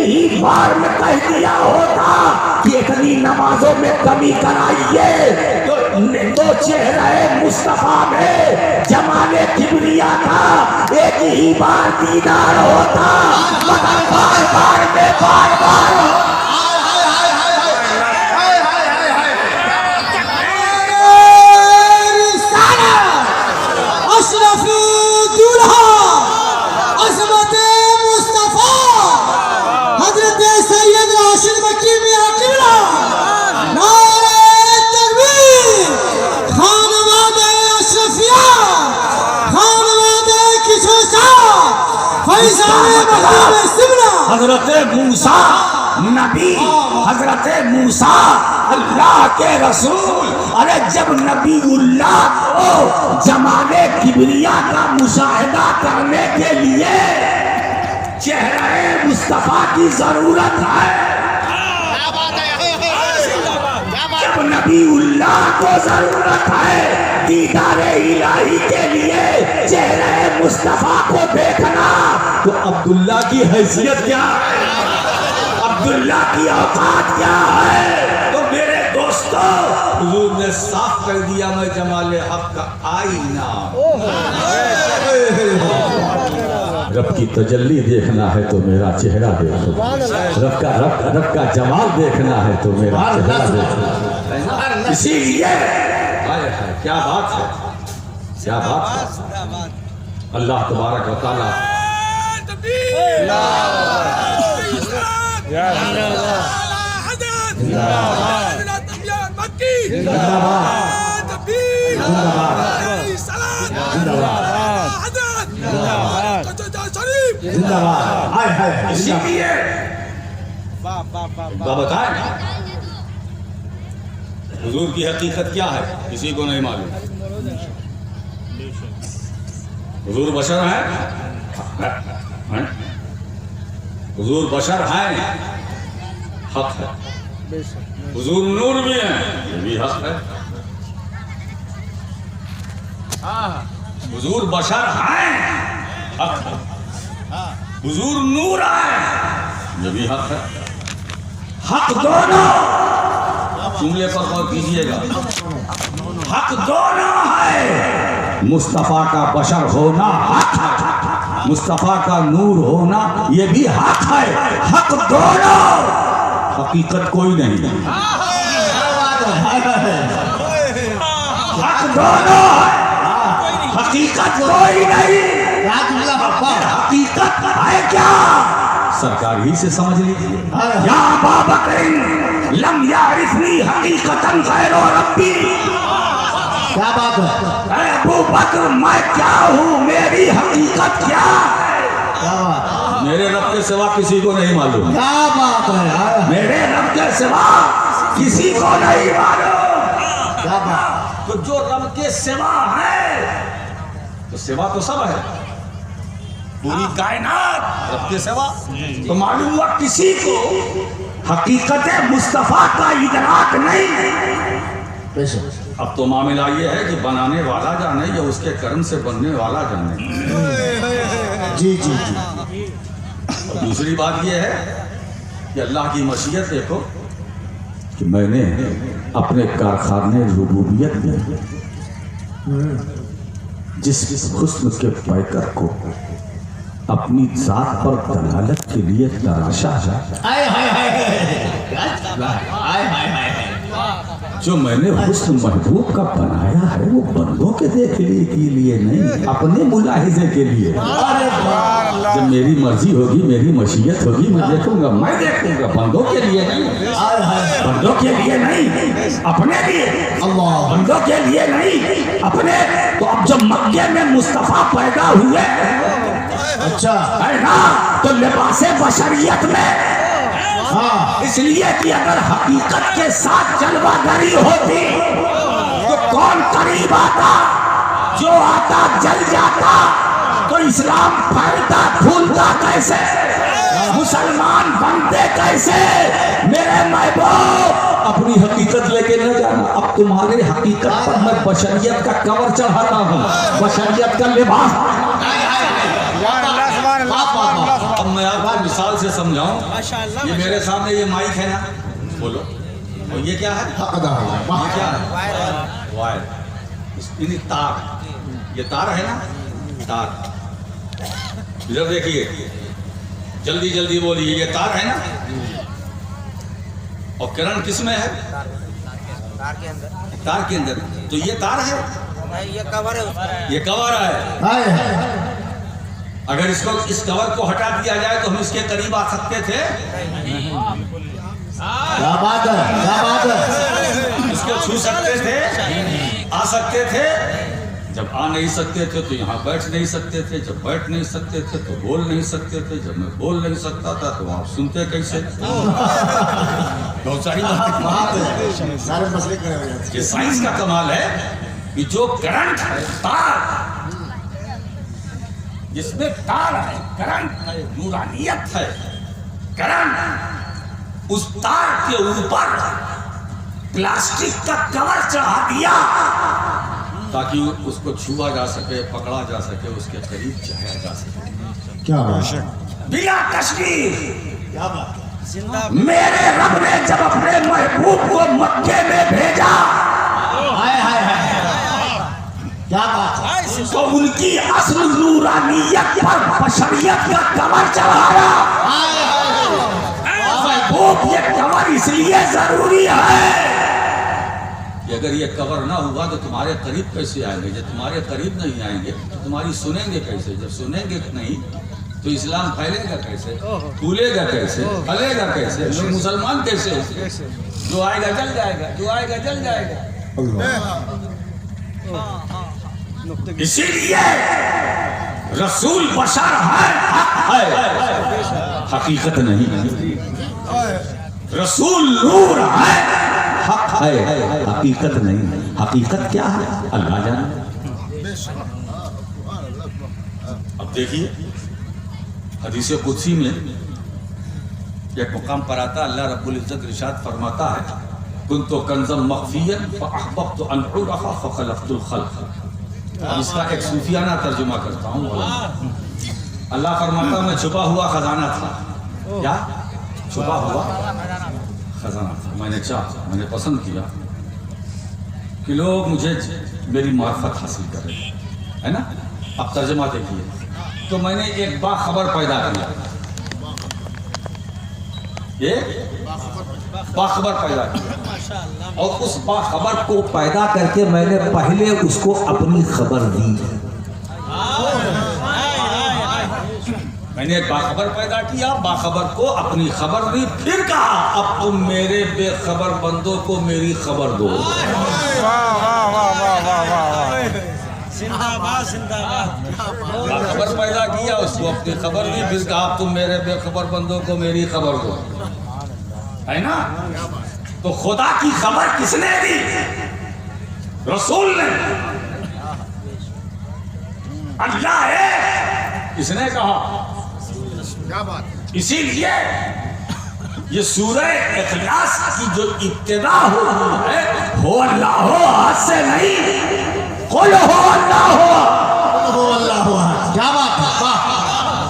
ہی بار میں کہہ دیا ہوتا کہ اتنی نمازوں میں کمی کرائیے تو چہرہ مصطفیٰ میں جمال کبریا تھا، ایک ہی بار دیدار ہوتا، مگر بار بار میں بار بار حضرت موسیٰ نبی، حضرت موسیٰ اللہ کے رسول، ارے جب نبی اللہ کو جمال کبریا کا مشاہدہ کرنے کے لیے چہرہ مصطفیٰ کی ضرورت ہے، جب نبی اللہ کو ضرورت ہے دیدار الہی کے لیے چہرہ مصطفیٰ کو دیکھنا، تو عبداللہ کی حیثیت کیا ہے، عبداللہ کی اوقات کیا ہے؟ تو میرے دوستو حضور نے صاف کر دیا میں جمال حق کا آئینہ، رب کی تجلی دیکھنا ہے تو میرا چہرہ دیکھو، رب کا جمال دیکھنا ہے تو میرا چہرہ دیکھو، اسی لیے کیا بات ہے، کیا بات ہے، اللہ تبارک و تعالی اسی لیے بتائیں حضور کی حقیقت کیا ہے، کسی کو نہیں معلوم، حضور بشر ہیں، حضور بشر ہیں، حق ہے، حضور نور بھی ہیں، یہ بھی حق ہے، حضور بشر ہیں، حق ہے، حضور نور ہے، یہ بھی حق ہے، حق دونوں، جملے پر غور کیجئے گا، حق دونوں ہے، مصطفیٰ کا بشر ہونا حق ہے، مصطفیٰ کا نور ہونا یہ بھی حق ہے، حق دونوں، حقیقت کوئی نہیں، حق دونوں ہے، حقیقت کوئی نہیں، حقیقت ہے کیا سرکار ہی سے سمجھ لیجیے، یا ابا بکر لم یعرفنی حقیقتاً غیر ربی، کیا بات ہے، اے ابو بکر میں کیا ہوں، میری حقیقت کیا ہے، میرے رب کے سوا کسی کو نہیں معلوم، کیا بات ہے، میرے رب کے سوا کسی کو نہیں معلوم، کیا بات، تو جو رب کے سوا ہے تو سوا تو سب ہے، پوری کائنات رب کے سوا، تو معلوم ہوا کسی کو حقیقت مصطفیٰ کا ادراک نہیں، اب تو معاملہ یہ ہے کہ بنانے والا جانے یا اس کے کرم سے بننے والا جانے، جی جی جی، دوسری بات یہ ہے کہ اللہ کی مشیت دیکھو کہ میں نے اپنے کارخانے ربوبیت میں جس حسن کے پیکر کو اپنی ذات پر دلالت کے لیے تراشا ہے، جو میں نے حسن محبوب کا بنایا ہے وہ بندوں کے دیکھنے کے لیے نہیں، اپنے ملاحظے کے لیے، جب میری مرضی ہوگی میری مشیت ہوگی میں دیکھوں گا، میں دیکھوں گا، بندوں کے لیے نہیں، بندوں کے لیے نہیں، اپنے لیے، بندوں کے لیے نہیں، اپنے، تو اب جب مکے میں مصطفیٰ پیدا ہوئے اچھا ہے نا تو لباس بشریت میں، اس لیے کہ اگر حقیقت کے ساتھ جلوہ گری ہوتی تو کون قریب آتا، جو آتا جل جاتا، تو اسلام پھیلتا پھولتا کیسے، مسلمان بنتے کیسے، میرے محبوب اپنی حقیقت لے کے نہ جانا، اب تمہارے حقیقت پر میں بشریت کا کور چڑھاتا ہوں، بشریت کا لباس، اب میں میں آپ کو مثال سے سمجھاؤں. یہ میرے سامنے یہ مائک ہے نا, بولو, اور یہ کیا ہے؟ یہ کیا ہے؟ وائر. یعنی تار. یہ تار ہے نا, تار. ادھر دیکھیے, جلدی جلدی بولیے, یہ تار ہے نا, اور کرن کس میں ہے؟ تار کے اندر. تو یہ تار ہے, یہ کور ہے, یہ کور ہے. اگر اس کور کو ہٹا دیا جائے تو ہم اس کے قریب آ سکتے تھے؟ کیا بات ہے, کیا بات ہے. اس کو چھو سکتے تھے؟ آ سکتے تھے؟ جب آ نہیں سکتے تھے تو یہاں بیٹھ نہیں سکتے تھے. جب بیٹھ نہیں سکتے تھے تو بول نہیں سکتے تھے. جب میں بول نہیں سکتا تھا تو آپ سنتے کیسے؟ بہت ساری باتیں. سارے مسئلے کرے ہوئے ہیں. یہ سائنس کا کمال ہے کہ جو کرنٹ ہے, تار, جس میں تار ہے, کرنٹ ہے, نورانیت ہے, کرنٹ, اس تار کے اوپر پلاسٹک کا کور چڑھا دیا تاکہ اس کو چھوا جا سکے, پکڑا جا سکے, اس کے قریب جایا جا سکے. کیا بات ہے, بلا تشریف. کیا بات ہے. میرے رب نے جب اپنے محبوب کو مکے میں بھیجا, ہائے ہائے ہائے, کیا بات ہے. تو ان کی اصل نورانیت پر بشریت کا کور چڑھایا. محبوب, یہ کور اس لیے ضروری ہے کہ اگر یہ کور نہ ہوا تو تمہارے قریب کیسے آئیں گے؟ جب تمہارے قریب نہیں آئیں گے تو تمہاری سنیں گے کیسے؟ جب سنیں گے نہیں تو اسلام پھیلے گا کیسے, پھولے گا کیسے, پھلے گا کیسے, لوگ مسلمان کیسے ہوں؟ جو آئے گا جل جائے گا, جو آئے گا جل جائے گا. اسی لیے رسول بشر ہے, حق ہے, حقیقت نہیں. رسول نور ہے, حق ہے, حقیقت نہیں. حقیقت کیا ہے اللہ جانے. اب دیکھیے حدیث قدسی میں ایک مقام پر آتا, اللہ رب العزت ارشاد فرماتا ہے, کنت کنزا مخفیا فاحببت ان اعرف فخلقت الخلق. اب اس کا ایک صوفیانہ ترجمہ کرتا ہوں. اللہ فرماتا میں چھپا ہوا خزانہ تھا. کیا چھپا ہوا خزانہ تھا. میں نے چاہا, میں نے پسند کیا کہ لوگ مجھے میری معرفت حاصل کریں, ہے نا. اب ترجمہ دیکھیے, تو میں نے ایک باخبر پیدا کیا, ایک باخبر پیدا کیا, اور اس باخبر کو پیدا کر کے میں نے پہلے اس کو اپنی خبر دی. میں نے ایک باخبر پیدا کیا, باخبر کو اپنی خبر دی, پھر کہا اب تم میرے بے خبر بندوں کو میری خبر دو. خبر پیدا کیا, اس کو اپنی خبر دی, پھر کہا اب تم میرے بے خبر بندوں کو میری خبر دو. ہے نا. تو خدا کی خبر کس نے دی؟ رسول نے. اللہ ہے, کس نے کہا؟ اسی لیے یہ سورہ اخلاص کی جو ابتدا ہوئی ہے, ہو اللہ ہو ہاتھ سے نہیں, قل ہو اللہ ہو اللہ. کیا بات ہے,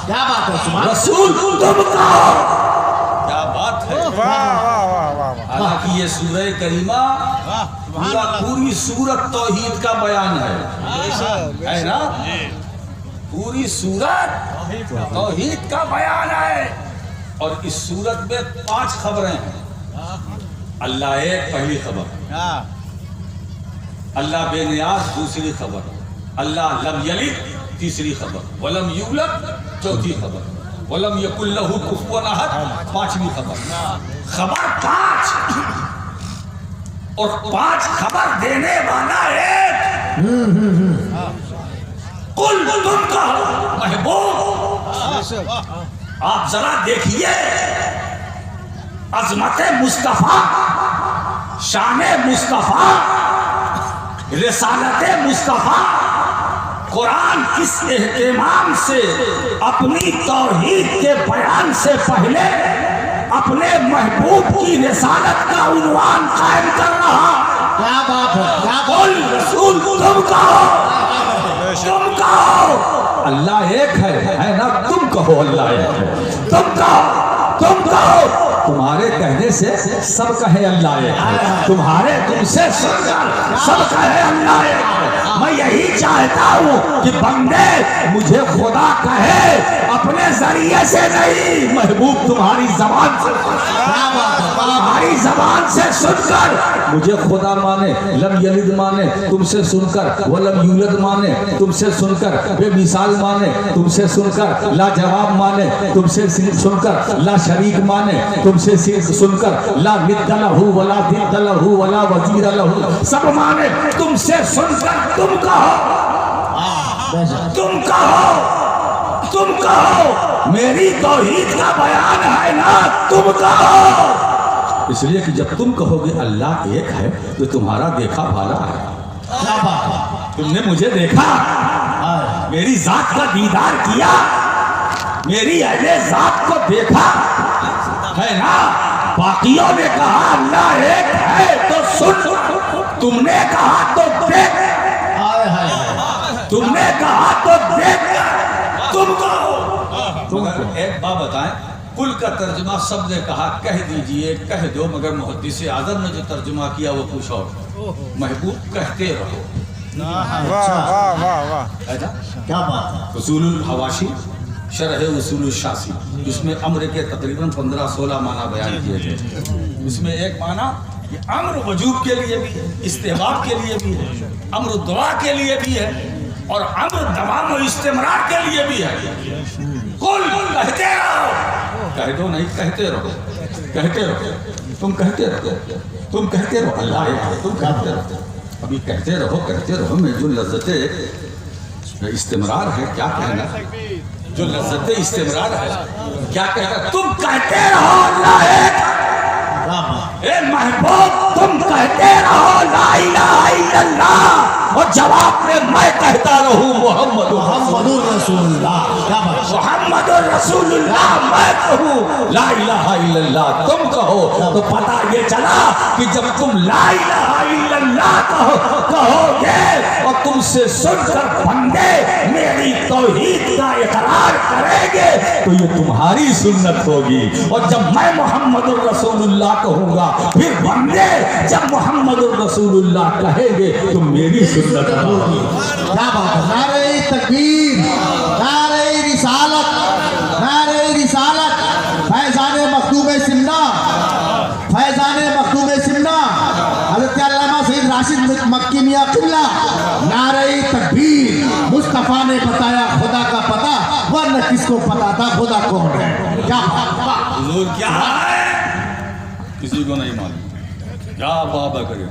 کیا بات ہے. رسول تم کہو. کیا بات ہے. حالانکہ یہ سورہ کریمہ پوری سورت توحید کا بیان ہے نا. پوری سورت توحید کا بیان ہے, اور اس سورت میں 5 خبریں ہیں. اللہ ایک, پہلی خبر. اللہ بے نیاز, دوسری خبر. اللہ لم یلد, تیسری خبر. ولم یولد, چوتھی خبر. ولم یکن لہ کفوا احد, 5ویں خبر. خبر 5, اور 5 خبر دینے والا ایک. قل تم کہو محبوب. آپ ذرا دیکھیے عظمت مصطفیٰ, شان مصطفیٰ, رسالت مصطفیٰ. قرآن کس اہتمام سے اپنی توحید کے بیان سے پہلے اپنے محبوب کی رسالت کا عنوان قائم کر رہا. کیا بات ہے, کیا قل رسول تم کہو, تم کہو اللہ ایک ہے نا, تم کہو اللہ ایک ہے، تم کہو تمہارے کہنے سے سب کہے اللہ ایک ہے، تم سے سن کر سب کہے اللہ ایک ہے۔ میں یہی چاہتا ہوں کہ بندے مجھے خدا کہے، اپنے ذریعے سے نہیں۔ محبوب تمہاری زبان سے سن کر مجھے خدا مانے، لم یلد مانے تم سے سن کر، ولم یولد مانے تم سے سن کر، بے مثال مانے تم سے سن کر، لا جواب مانے تم سے سن کر، لا شریک مانے تم سے سن کر، لا ند لہ ولا ضد لہ ولا وزیر لہ، سب مانے تم سے سن کر تم کہو میری توحید کا بیان ہے نا، تم کہو۔ اس لیے کہ جب تم کہو گے اللہ ایک ہے تو تمہارا دیکھا بھالا ہے، تم نے مجھے دیکھا، میری ذات کا دیدار کیا، میری اہل ذات کو دیکھا ہے نا۔ باقیوں نے کہا اللہ ایک ہے تو سن، تم نے کہا تو دیکھ، تم نے کہا تو دیکھ، تم کہو۔ مگر ایک بات بتائیں، کل کا ترجمہ سب نے کہا کہہ دیجئے، کہہ دو، مگر محدث اعظم نے جو ترجمہ کیا وہ کچھ اور، محبوب کہتے رہو۔ کیا بات ہے۔ اصول الحواشی شرح اصول الشاسی، اس میں امر کے تقریباً 15-16 معنی بیان کیے تھے۔ اس میں ایک معنی یہ امر وجوب کے لیے بھی ہے، استحباب کے لیے بھی ہے، امر دعا کے لیے بھی ہے، اور امر دوام و استمرار کے لیے بھی ہے۔ قل کہتے رہو، کہہ دو نہیں، کہتے رہو، کہتے رہو، تم کہتے رہو اللہ ایک ہے، تم کہتے رہو، ابھی کہتے رہو میں جو لذت استمرار ہے کیا کہنا، جو لذت استمرار ہے کیا کہنا، تم کہتے رہو اللہ ایک، اے محبوب تم کہتے رہو لا الہ الا اللہ، اور جواب میں کہتا رہوں محمد رسول اللہ، کیا بات ہے۔ محمد رسول اللہ، میں کہوں لا الہ الا اللہ، تم کہو، تو پتہ یہ چلا کہ جب تم لا الہ الا اللہ کہو گے اور تم سے سن کر بندے میری توحید کا اقرار کریں گے تو یہ تمہاری سنت ہوگی، اور جب میں محمد الرسول اللہ کہوں گا پھر بندے جب محمد الرسول اللہ کہیں گے تو میری سنت ہوگی۔ کیا بات ہے۔ نعرہ تکبیر، نعرہ رسالت، نعرہ رسالت، فیضان مخدوم سمنا، فیضان مخدوم سمنا، حضرت علامہ سید راشد مکی میاں قبلہ، نعرہ تکبیر۔ مصطفیٰ نے بتایا خدا کا پتہ، ورنہ کس کو پتا تھا خدا کون ہے۔ کیا حضور کیا ہے کسی کو نہیں معلوم، کیا بابا کرے۔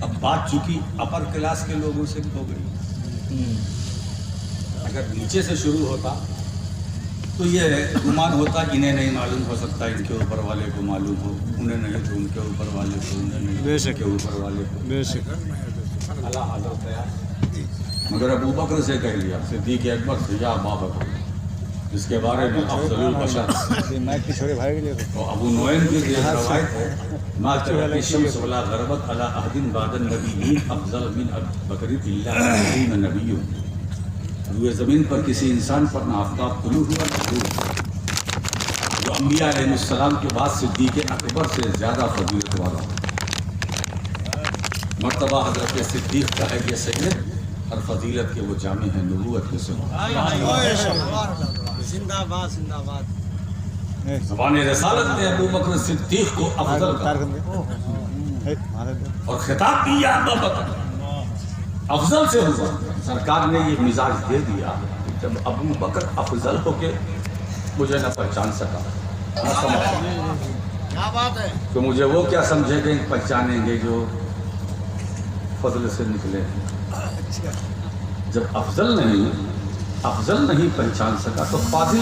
اب بات چکی اپر کلاس کے لوگوں سے ہو گئی، اگر نیچے سے شروع ہوتا تو یہ گمان ہوتا کہ انہیں نہیں معلوم، ہو سکتا ہے ان کے اوپر والے کو معلوم ہو، انہیں نہیں تو ان کے اوپر والے کو، انہیں نہیں بے ان شک، کے اوپر والے کو، بے شک۔ اللہ حضرت ہے۔ مگر ابو بکر سے کہہ لیا، صدیق اکبر سے، یا ابا بکر، جس کے بارے میں افضل البشر مائک کی چھوڑے بھائی کے لیے تو ابو نعیم کی روایت ہے، ما طلعت الشمس ولا غربت على احد بعد النبیین افضل من بکر الا 40 نبی۔ روئے زمین پر کسی انسان پر نہ آفتاب طلوع ہوا نہ غروب، جو انبیاء علیہ السلام کے بعد صدیق اکبر سے زیادہ فضیلت والا مرتبہ حضرت صدیق کا ہے یہ سید، اور فضیلت کے وہ جامع ہیں نبوت کے سوا۔ زندہ باد، زندہ باد۔ زبان رسالت نے ابو بکر صدیق کو افضل کہا اور خطاب دیا ابو بکر افضل سے ہوا۔ سرکار نے یہ مزاج دے دیا، جب ابو بکر افضل ہو کے مجھے نہ پہچان سکا، نہ سمجھا، کیا بات ہے۔ تو مجھے وہ کیا سمجھے گے پہچانیں گے جو فضل سے نکلے۔ جب افضل نہیں پہچان سکا تو فاضل